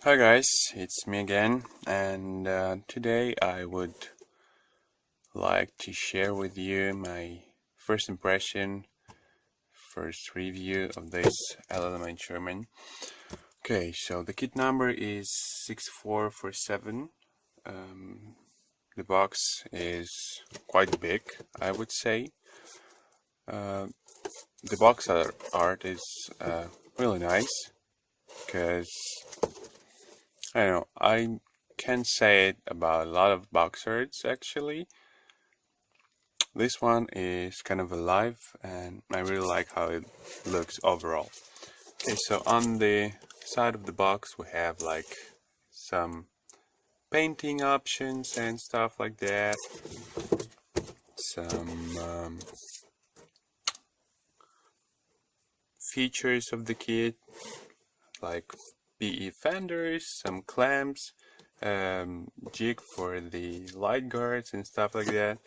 Hi guys, it's me again, and today I would like to share with you my first impression, first review of this Alamein Sherman. Okay, so the kit number is 6447. The box is quite big, I would say. The box art is really nice because I don't know, I can say it about a lot of box arts actually. This one is kind of alive and I really like how it looks overall. Okay, so on the side of the box we have like some painting options and stuff like that. Some features of the kit like PE fenders, some clamps, jig for the light guards and stuff like that.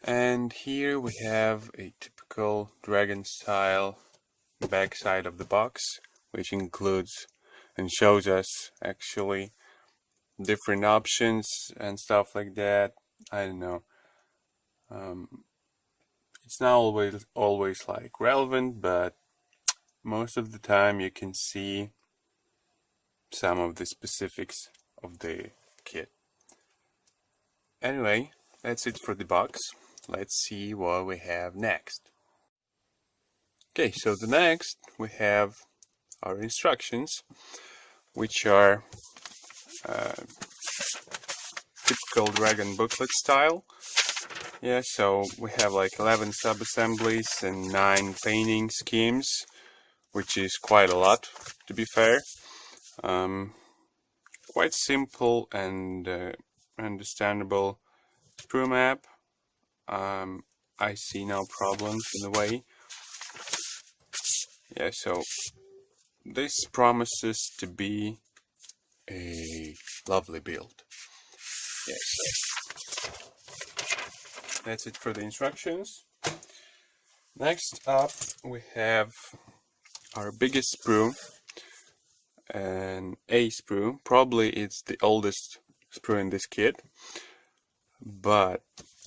And here we have a typical Dragon style backside of the box, which includes and shows us actually different options and stuff like that. I don't know. It's not always like relevant, but most of the time you can see some of the specifics of the kit. Anyway, that's it for the box. Let's see what we have next. Okay, so the next we have our instructions, which are typical Dragon booklet style. Yeah, so we have like 11 sub-assemblies and 9 painting schemes, which is quite a lot, to be fair. Quite simple and understandable sprue map. I see no problems in the way. Yeah, so this promises to be a lovely build. Yeah, so that's it for the instructions. Next up we have our biggest sprue, an A sprue. Probably it's the oldest sprue in this kit, but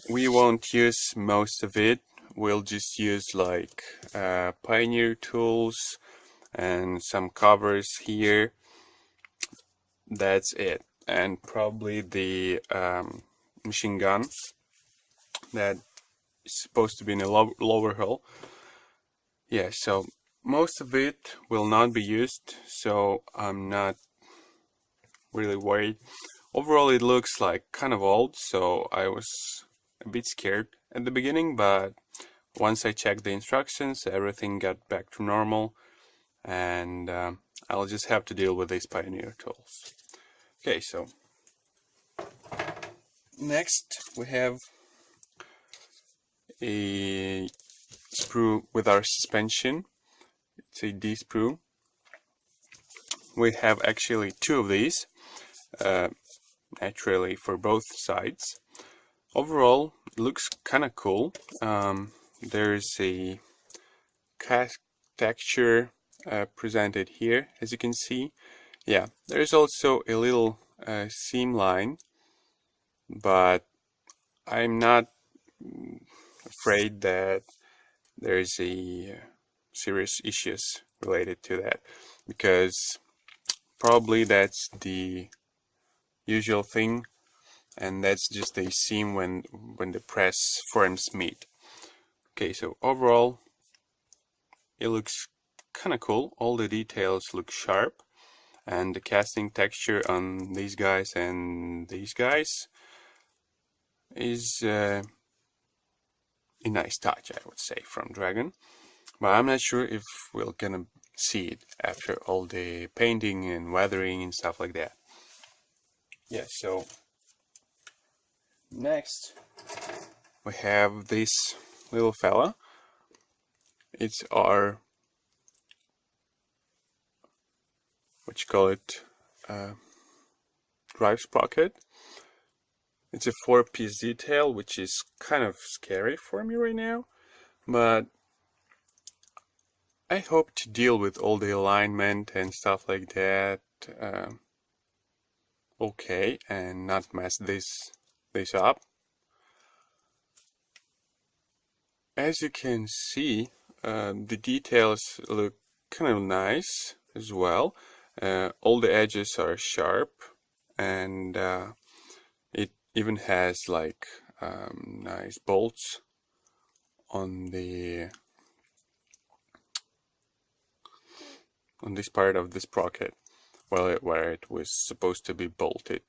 we won't use most of it. We'll just use like Pioneer tools and some covers here. That's it. And probably the machine gun that is supposed to be in a lower hull. Yeah, so most of it will not be used, so I'm not really worried. Overall it looks like kind of old, so I was a bit scared at the beginning, but once I checked the instructions everything got back to normal, and I'll just have to deal with these Pioneer tools. Okay, so next we have a sprue with our suspension. It's a D sprue. We have actually 2 of these, naturally for both sides. Overall, it looks kind of cool. There's a cast texture presented here, as you can see. Yeah, there's also a little seam line, but I'm not afraid that there's a serious issues related to that, because probably that's the usual thing, and that's just a seam when the press forms meet. Okay, so overall it looks kind of cool. All the details look sharp, and the casting texture on these guys and these guys is a nice touch, I would say, from Dragon. But I'm not sure if we're gonna see it after all the painting and weathering and stuff like that. Yeah, so next we have this little fella. It's our, what you call it, drive sprocket. It's a 4-piece detail, which is kind of scary for me right now, but I hope to deal with all the alignment and stuff like that okay and not mess this up. As you can see, the details look kind of nice as well. All the edges are sharp, and it even has like nice bolts on this part of the sprocket, where it was supposed to be bolted.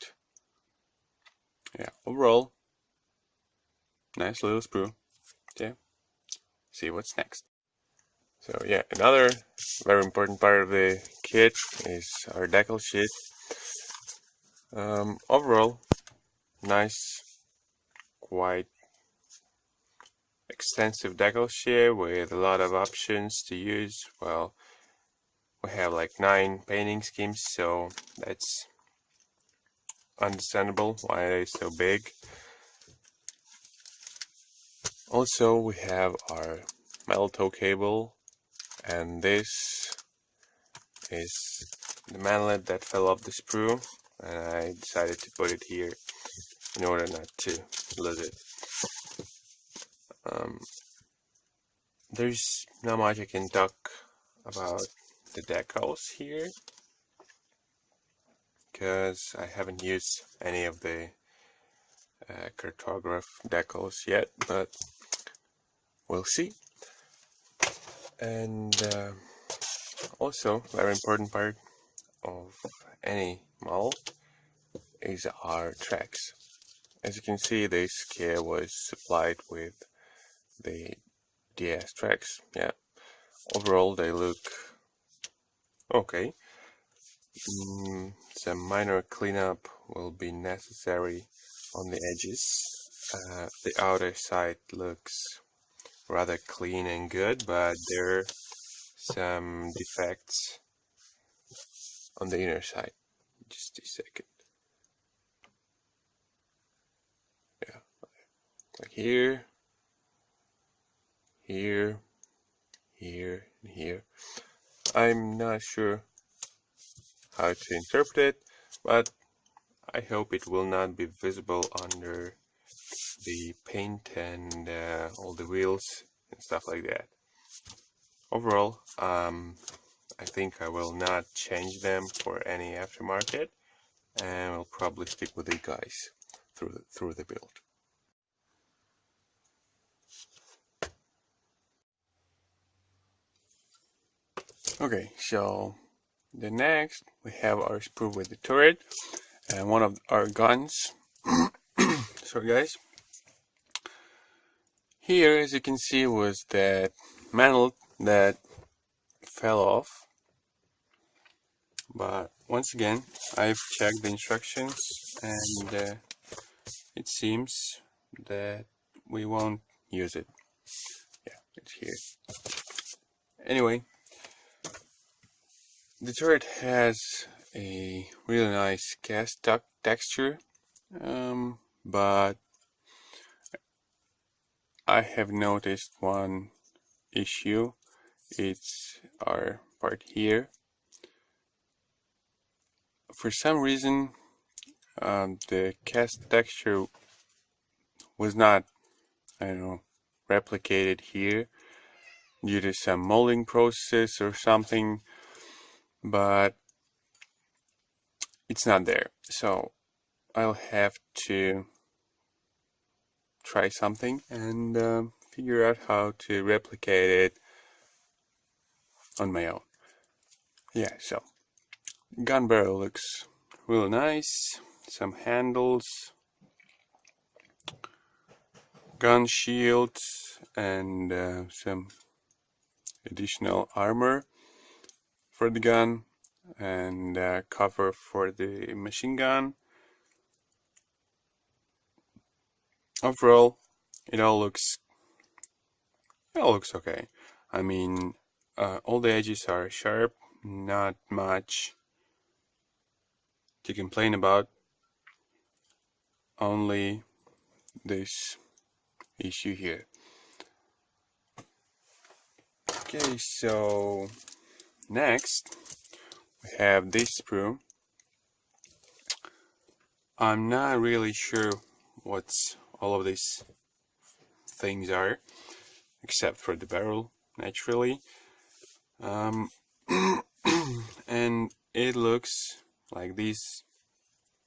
Yeah, overall, nice little sprue. Yeah, see what's next. So yeah, another very important part of the kit is our decal sheet. Overall, nice, quite extensive decal sheet with a lot of options to use. Well, we have like 9 painting schemes, so that's understandable why it is so big. Also, we have our metal tow cable, and this is the manlet that fell off the sprue, and I decided to put it here in order not to lose it. There's not much I can talk about the decals here, because I haven't used any of the cartograph decals yet, but we'll see. And also, very important part of any model is our tracks. As you can see, this kit was supplied with the DS tracks. Yeah, overall they look okay. Some minor cleanup will be necessary on the edges. The outer side looks rather clean and good, but there are some defects on the inner side. Just a second. Yeah, like here, here, here, and here. I'm not sure how to interpret it, but I hope it will not be visible under the paint and all the wheels and stuff like that. Overall, I think I will not change them for any aftermarket, and I'll probably stick with the guys through the build. Okay, so the next we have our sprue with the turret and one of our guns. Sorry guys. Here, as you can see, was that mantle that fell off, but once again I've checked the instructions, and it seems that we won't use it. Yeah, it's here. Anyway, the turret has a really nice cast texture, but I have noticed one issue. It's our part here. For some reason, the cast texture was not, I don't know, replicated here due to some molding process or something, but it's not there. So I'll have to try something and figure out how to replicate it on my own. Yeah, so gun barrel looks really nice. Some handles, gun shields, and some additional armor for the gun, and cover for the machine gun. Overall, it all looks okay. I mean, all the edges are sharp, not much to complain about, only this issue here. Okay, so next we have this sprue. I'm not really sure what's all of these things are, except for the barrel, naturally. And it looks like these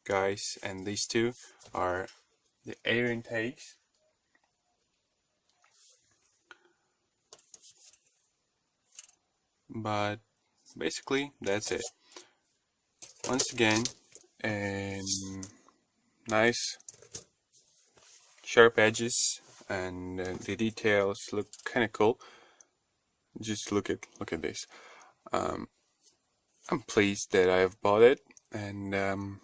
guys and these two are the air intakes. But basically that's it. Once again, nice sharp edges, and the details look kind of cool. Just look at this. I'm pleased that I've bought it, and the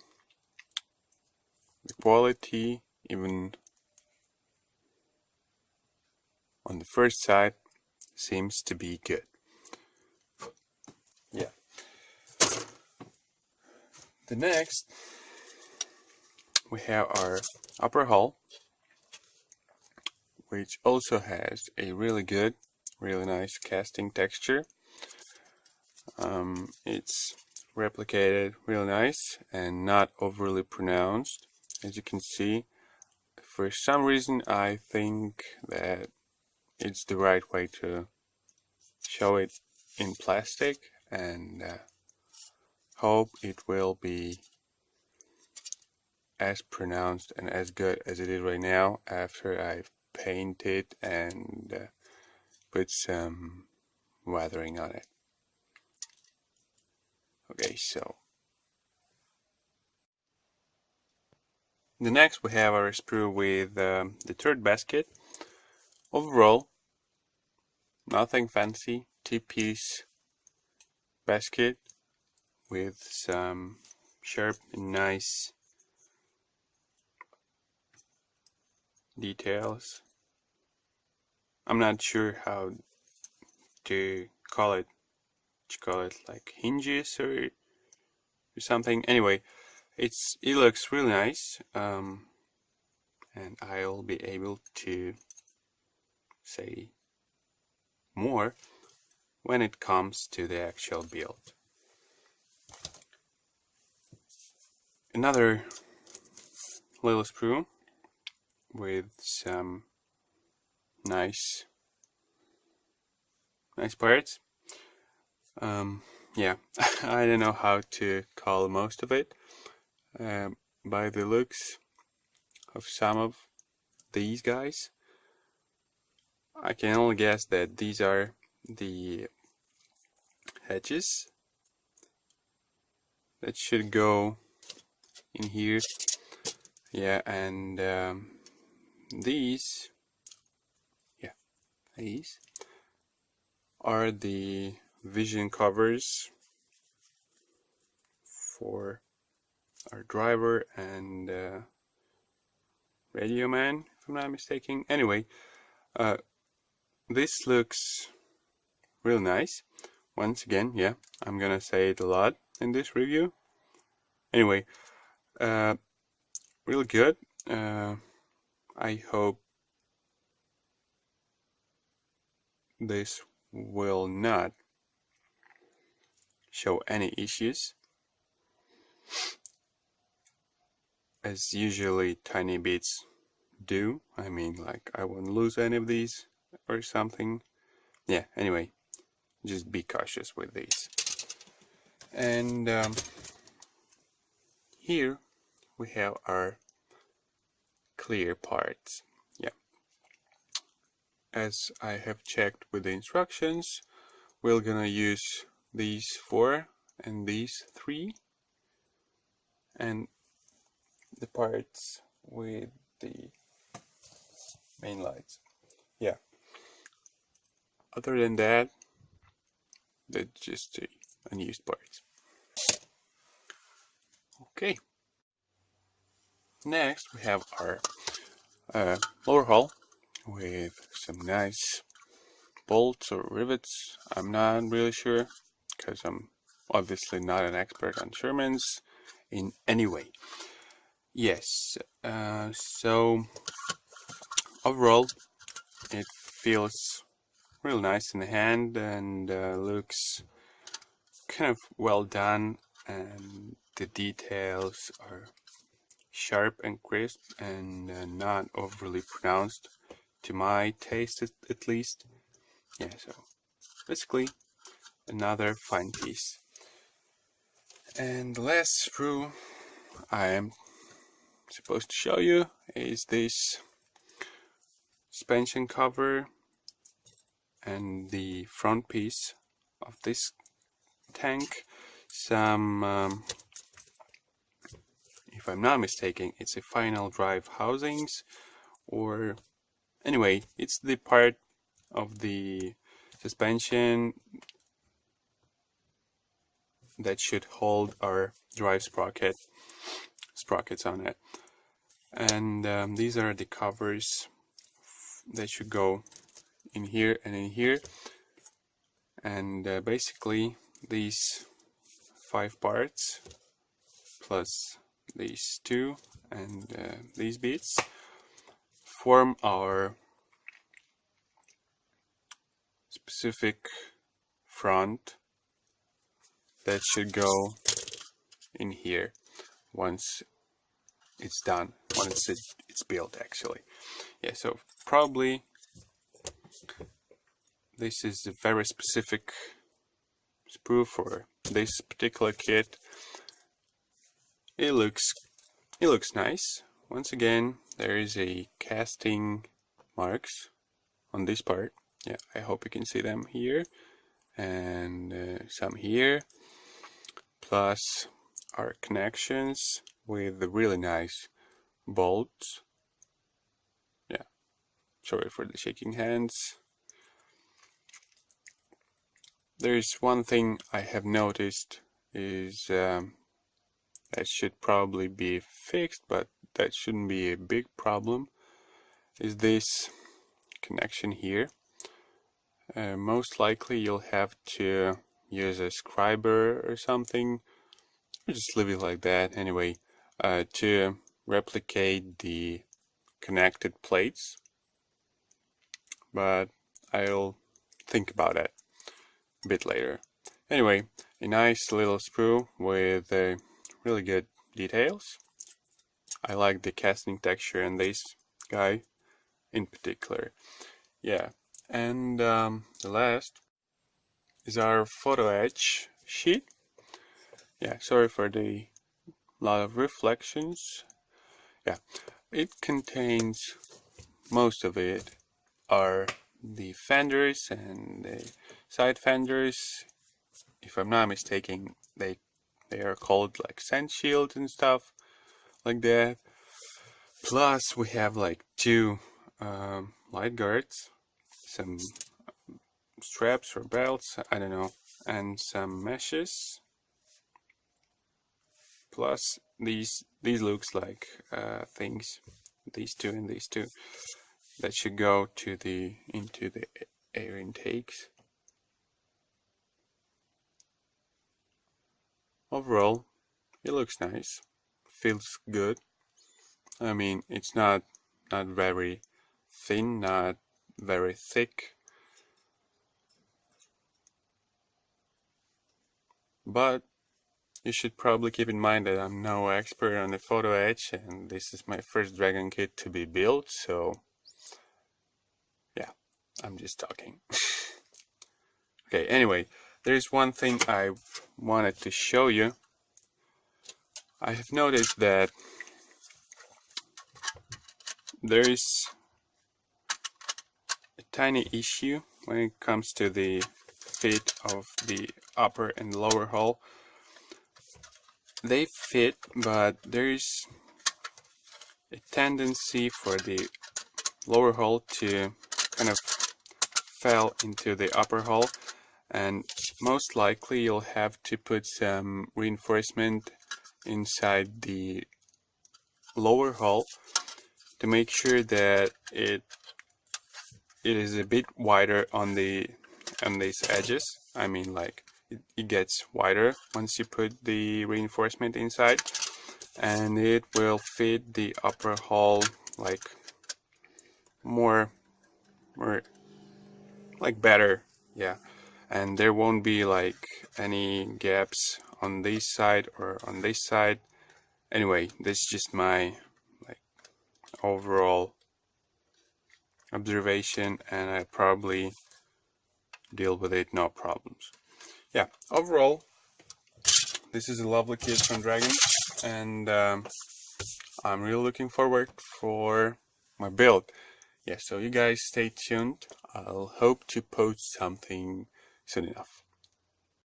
quality, even on the first sight, seems to be good. Yeah. The next, we have our upper hull, which also has a really good, really nice casting texture. It's replicated really nice and not overly pronounced, as you can see. For some reason I think that it's the right way to show it in plastic, and hope it will be as pronounced and as good as it is right now after I've painted and put some weathering on it. Okay, so the next we have our sprue with the third basket. Overall, nothing fancy, two-piece basket with some sharp and nice details. I'm not sure how to call it. Like hinges or something. Anyway, it looks really nice, and I'll be able to say more when it comes to the actual build. Another little sprue with some nice parts. Yeah, I don't know how to call most of it. By the looks of some of these guys, I can only guess that these are the hedges that should go in here. Yeah, and these are the vision covers for our driver and radio man, if I'm not mistaken. Anyway, this looks real nice. Once again, yeah, I'm gonna say it a lot in this review. Anyway, really good. I hope this will not show any issues, as usually tiny bits do. I mean, like, I won't lose any of these or something. Yeah, anyway, just be cautious with these. And here we have our clear parts. Yeah, as I have checked with the instructions, we're gonna use these 4 and these 3, and the parts with the main lights. Yeah, other than that, they're just unused parts. Okay, next we have our lower hull with some nice bolts or rivets. I'm not really sure, because I'm obviously not an expert on Shermans in any way. Yes, so overall it feels real nice in the hand, and looks kind of well done, and the details are sharp and crisp and not overly pronounced to my taste at least. Yeah, so basically another fine piece. And the last screw I am supposed to show you is this suspension cover and the front piece of this tank. Some if I'm not mistaken, it's a final drive housings, or anyway, it's the part of the suspension that should hold our drive sprockets on it. And these are the covers that should go in here and in here. And basically these 5 parts plus these 2 and these bits form our specific front that should go in here once it's done, once it's built actually. Yeah, so probably this is a very specific sprue for this particular kit. It looks nice. Once again, there is a casting marks on this part. Yeah, I hope you can see them here, and some here, plus our connections with the really nice bolts. Yeah, sorry for the shaking hands. There's one thing I have noticed is that should probably be fixed, but that shouldn't be a big problem, is this connection here. Most likely you'll have to use a scriber or something, or just leave it like that anyway, to replicate the connected plates, but I'll think about it a bit later. Anyway, a nice little sprue with really good details. I like the casting texture in this guy in particular. Yeah, and the last is our photo etch sheet. Yeah, sorry for the lot of reflections. Yeah, it contains, most of it are the fenders and the side fenders. If I'm not mistaken, they are called like scent shields and stuff like that. Plus we have like 2 light guards, some straps or belts, I don't know, and some meshes. Plus these looks like things, these 2 and these 2, that should go to into the air intakes. Overall, it looks nice, feels good. I mean, it's not very thin, not very thick, but you should probably keep in mind that I'm no expert on the photo etch, and this is my first Dragon kit to be built, so yeah, I'm just talking. Okay, anyway, there's one thing I wanted to show you. I have noticed that there is a tiny issue when it comes to the fit of the upper and lower hull. They fit, but there's a tendency for the lower hull to kind of fall into the upper hull, and most likely you'll have to put some reinforcement inside the lower hull to make sure that it is a bit wider on these edges. I mean, like it gets wider once you put the reinforcement inside, and it will fit the upper hull like more like better. Yeah, and there won't be like any gaps on this side or on this side. Anyway, this is just my overall observation, and I probably deal with it no problems. Yeah, overall this is a lovely kit from Dragon, and I'm really looking forward for my build. Yeah, so you guys stay tuned. I'll hope to post something soon enough.